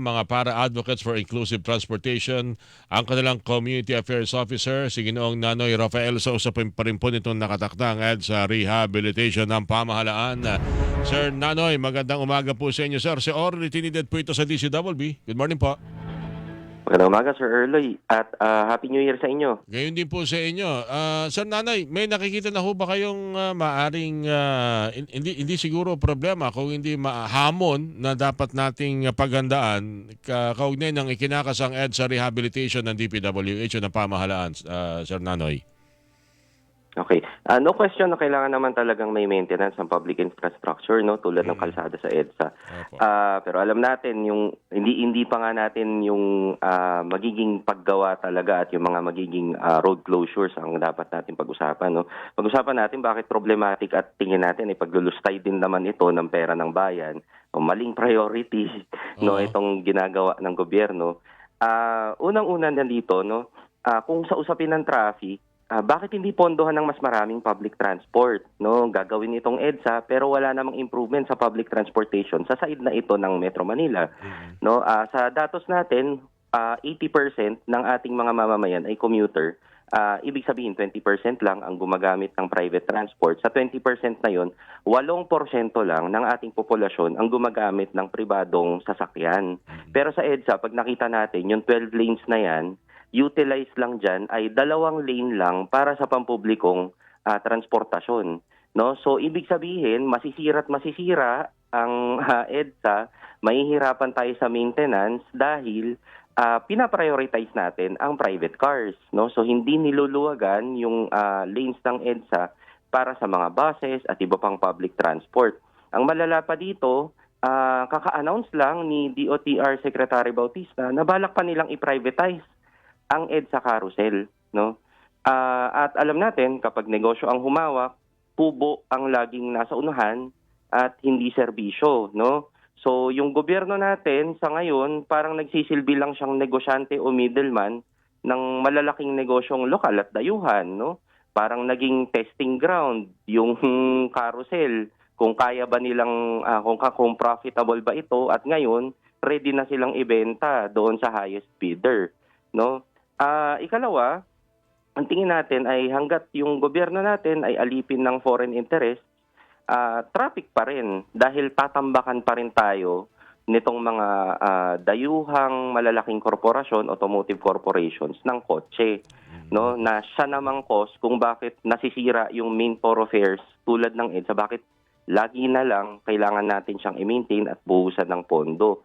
mga para-advocates for inclusive transportation, ang kanilang Community Affairs Officer, si Ginoong Nanoy Rafael, sa usapin pa rin po nitong nakatakdang sa rehabilitation ng pamahalaan. Sir Nanoy, magandang umaga po sa inyo, sir. Si Orly Trinidad po ito sa DCWB. Good morning po. Magandang umaga, Sir Early, at Happy New Year sa inyo. Gayon din po sa inyo. Sir Nanay, may nakikita na ho ba kayong maaring, hindi siguro problema kung hindi hamon na dapat nating paghandaan kaugnay ng ikinakasang EDSA rehabilitation ng DPWH o ng pamahalaan, Sir Nanoy? Okay. No question na kailangan naman talagang may maintenance ng public infrastructure, no, tulad ng kalsada sa EDSA. Opo. Pero alam natin yung hindi pa nga natin yung magiging paggawa talaga at yung mga magiging road closures ang dapat natin pag-usapan, no. Pag-usapan natin bakit problematic at tingin natin ay paglulustay din naman ito ng pera ng bayan. O maling priority no itong ginagawa ng gobyerno. Unang-una nandito, no, kung sa usapin ng traffic, bakit hindi pondohan ng mas maraming public transport, no? Gagawin itong EDSA pero wala namang improvement sa public transportation sa side na ito ng Metro Manila, no? Sa datos natin, 80% ng ating mga mamamayan ay commuter. Ibig sabihin 20% lang ang gumagamit ng private transport. Sa 20% na 'yon, 8% lang ng ating populasyon ang gumagamit ng pribadong sasakyan. Pero sa EDSA, pag nakita natin yung 12 lanes na 'yan, utilize lang dyan ay 2 lane lang para sa pampublikong transportasyon. No? So, ibig sabihin, masisira ang EDSA, mahihirapan tayo sa maintenance dahil pinaprioritize natin ang private cars. No? So, hindi niluluwagan yung lanes ng EDSA para sa mga buses at iba pang public transport. Ang malala pa dito, kaka-announce lang ni DOTR Secretary Bautista na balak pa nilang i-privatize ang EDSA carousel, no? At alam natin kapag negosyo ang humawak, pubo ang laging nasa unahan at hindi serbisyo, no? So yung gobyerno natin sa ngayon parang nagsisilbi lang siyang negosyante o middleman ng malalaking negosyong lokal at dayuhan, no? Parang naging testing ground yung carousel kung kaya ba nilang kung profitable ba ito, at ngayon ready na silang ibenta doon sa highest bidder, no? Ikalawa, ang tingin natin ay hanggat yung gobyerno natin ay alipin ng foreign interest, traffic pa rin dahil tatambakan pa rin tayo nitong mga dayuhang malalaking korporasyon, automotive corporations ng kotse, no, na siya namang cause kung bakit nasisira yung main thoroughfares tulad ng EDSA, bakit lagi na lang kailangan natin siyang i-maintain at buhusan ng pondo.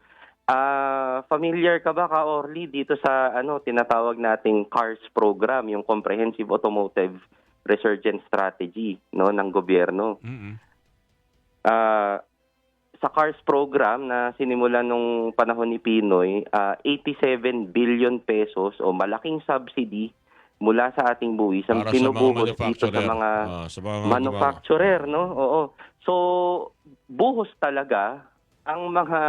Familiar ka ba, Orly, dito sa tinatawag nating CARS program, yung Comprehensive Automotive Resurgence Strategy, no, ng gobyerno? Sa CARS program na sinimulan nung panahon ni Pinoy, 87 billion pesos o malaking subsidy mula sa ating buwis ang pinubuhos dito sa mga manufacturer, no? Oo. So, buhos talaga ang mga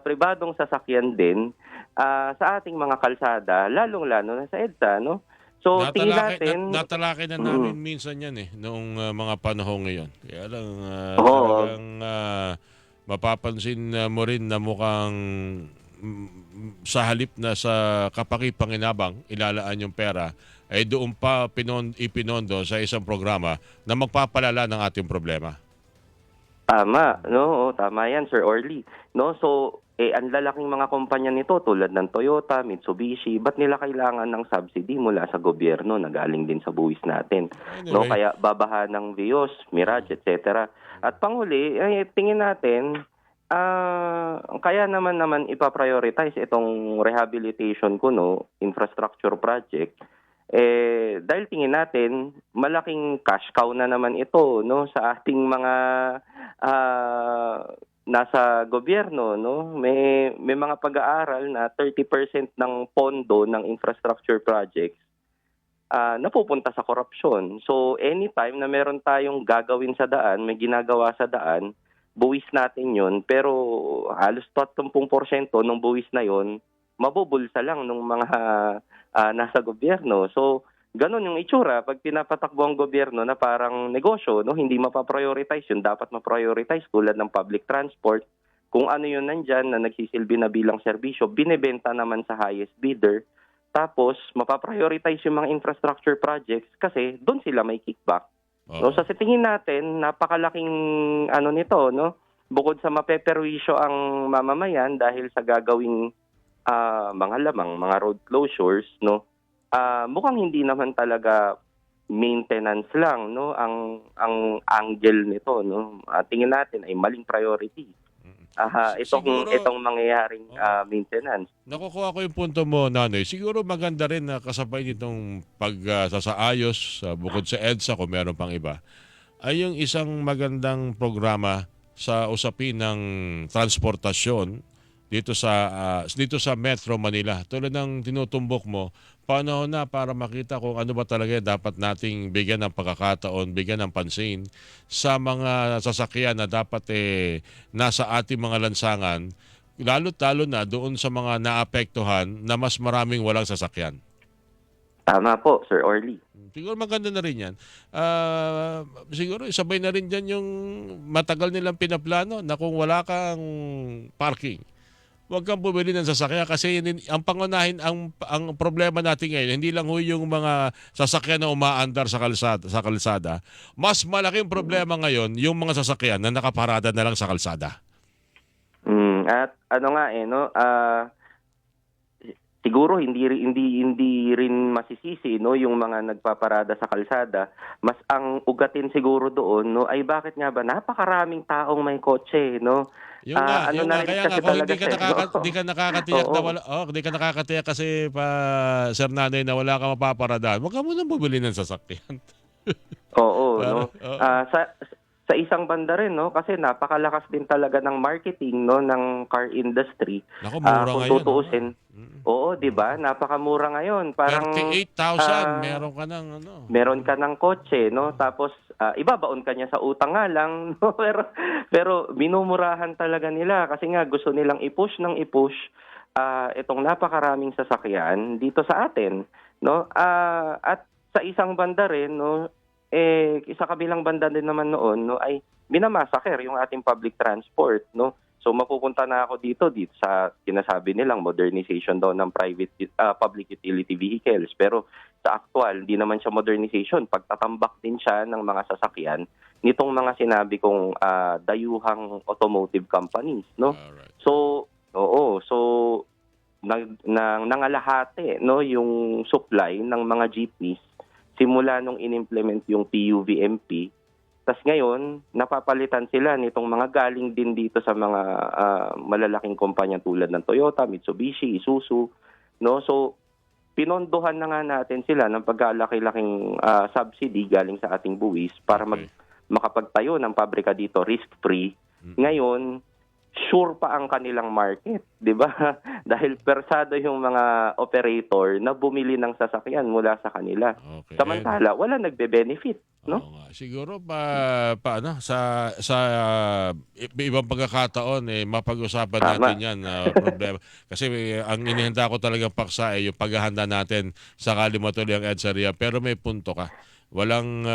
pribadong sasakyan din sa ating mga kalsada, lalong-lalo na sa EDSA, no? So, tingin natin... Natalakay na namin minsan yan noong mga panahon ngayon. Kaya lang talagang mapapansin mo rin na mukhang sa halip na sa kapakipanginabang ilalaan yung pera, ay doon pa ipinondo sa isang programa na magpapalala ng ating problema. Tama, no? Tama yan, Sir Orly. No? So, ang lalaking mga kumpanya nito tulad ng Toyota, Mitsubishi, ba't nila kailangan ng subsidy mula sa gobyerno na galing din sa buwis natin? Anyway, no? Kaya babaha ng Vios, Mirage, etc. At panghuli, tingin natin, kaya naman ipaprioritize itong rehabilitation infrastructure project, dahil tingin natin malaking cash cow na naman ito, no, sa ating mga nasa gobyerno, no. May mga pag-aaral na 30% ng pondo ng infrastructure projects napupunta sa korupsyon. So anytime na meron tayong gagawin sa daan, may ginagawa sa daan, buwis natin 'yon, pero halos 30% ng buwis na 'yon mabubulsa lang ng mga nasa gobyerno. So, ganun yung itsura pag pinapatakbo ang gobyerno na parang negosyo, no? Hindi mapaprioritize yun. Dapat maprioritize tulad ng public transport, kung ano yun nandyan na nagsisilbi na bilang serbisyo, binebenta naman sa highest bidder. Tapos, mapaprioritize yung mga infrastructure projects kasi doon sila may kickback. No, Oo. sa tingin natin, napakalaking nito, no? Bukod sa mapeperwisyo ang mamamayan dahil sa gagawing mga lamang, mga road closures, no? Mukhang hindi naman talaga maintenance lang, no, ang angle nito, no. Tingin natin ay maling priority. Siguro, Itong mangyayaring maintenance. nakukuha ko yung punto mo, Nanoy. Siguro maganda rin na kasabay nitong pagsasaayos, bukod sa EDSA kung meron pang iba, ay yung isang magandang programa sa usapin ng transportasyon dito sa Metro Manila. Tulad ng tinutumbok mo, paano na para makita kung ano ba talaga dapat nating bigyan ng pagkakataon, bigyan ng pansin sa mga sasakyan na dapat nasa ating mga lansangan, lalo't-lalo na doon sa mga naapektuhan na mas maraming walang sasakyan. Tama po, Sir Orly. Siguro maganda na rin yan. Siguro isabay na rin dyan yung matagal nilang pinaplano na kung wala kang parking, huwag kang bumili ng sasakyan kasi ang pangunahin, ang problema natin ngayon, hindi lang ho yung mga sasakyan na umaandar sa kalsada. Mas malaking problema ngayon yung mga sasakyan na nakaparada na lang sa kalsada. At no, siguro hindi rin masisisi, no, yung mga nagpaparada sa kalsada. Mas ang ugatin siguro doon, no, ay bakit nga ba napakaraming taong may kotse, no? Yung nga, na rin kaya nga kasi kung talaga, hindi ka nakakatiyak Oo. na wala, hindi ka nakakatiyak kasi pa Sir Nanay na wala kang mapaparadaan, huwag ka munang bumili ng sasakyan. Oo, no. Oo. Sa isang banda rin, no, kasi napakalakas din talaga ng marketing, no, ng car industry. Naku, mura Kung ngayon. tutuusin, oo, 'di ba? Napakamura ngayon. Parang 38,000 meron ka ng meron ka ng kotse, no? Tapos ibabaon ka niya sa utang nga lang, no? Pero minumurahan talaga nila kasi nga gusto nilang i-push itong napakaraming sasakyan dito sa atin, no? At sa isang banda rin, no, sa kabilang banda din naman noon, no, ay minamasaker yung ating public transport, no. So mapupunta na ako dito sa sinasabi nilang modernization daw ng public utility vehicles, pero sa actual hindi naman siya modernization, pagtatambak din siya ng mga sasakyan nitong mga sinabi kong dayuhang automotive companies, no. Alright. So nangalahati, no, yung supply ng mga jeepneys simula nung inimplement yung PUVMP. Tas ngayon, napapalitan sila nitong mga galing din dito sa mga malalaking kumpanya tulad ng Toyota, Mitsubishi, Isuzu, no? So pinondohan na nga natin sila ng pagkalaki-laking subsidy galing sa ating buwis para makapagtayo ng pabrika dito risk-free. Ngayon, sure pa ang kanilang market, 'di ba? Dahil persado yung mga operator na bumili ng sasakyan mula sa kanila. Okay. Samantala, wala nagbe-benefit, no? Oo nga. Siguro sa ibang pagkakataon mapag-usapan natin 'yan na problema. Kasi ang inihanda ko talagang paksa yung paghahanda natin sakali matuloy ang EDSA. Pero may punto ka. Walang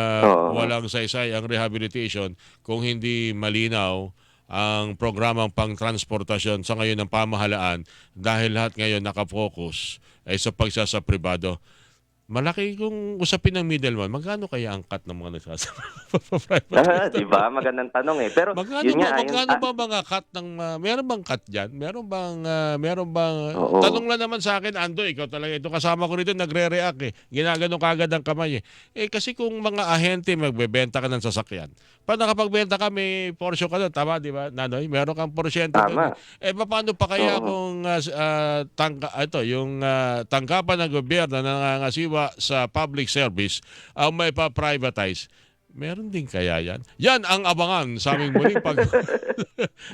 saysay ang rehabilitation kung hindi malinaw ang programang pang-transportasyon sa ngayon ng pamahalaan dahil lahat ngayon nakafocus ay sa pagsasa pribado. Malaki kung usapin ng middleman, magkano kaya ang cut ng mga nagsasama? Di ba? Magandang tanong eh. Pero Magkano ba mga cut ng meron bang cut diyan? Meron bang Oo. tanong lang naman sa akin, Ando, ikaw talaga ito kasama ko rito nagre-react Ginagano kagad ang kamay kasi kung mga ahente magbebenta ka ng sasakyan. Pag nakapagbenta ka may portion ka doon, tama di ba? Nanoy, meron kang porsyento Tama. doon. Paano pa kaya Oo. kung yung tanggapan ng gobyerno na nangangasiwa sa public service ang may pa-privatize? Meron din kaya yan? Yan ang abangan sa aming muling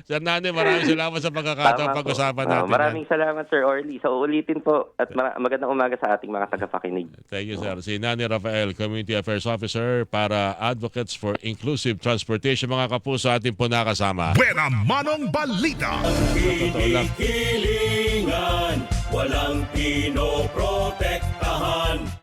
Sir Nane, maraming salamat sa pagkakataon pag-usapan natin. Maraming salamat, Sir Orly. So ulitin po at magandang umaga sa ating mga tagapakinig. Thank you, sir. Si Nane Rafael, Community Affairs Officer para Advocates for Inclusive Transportation. Mga kapuso, ating po nakasama. Buena Manong Balita. Hilingan, walang pinoprotektahan.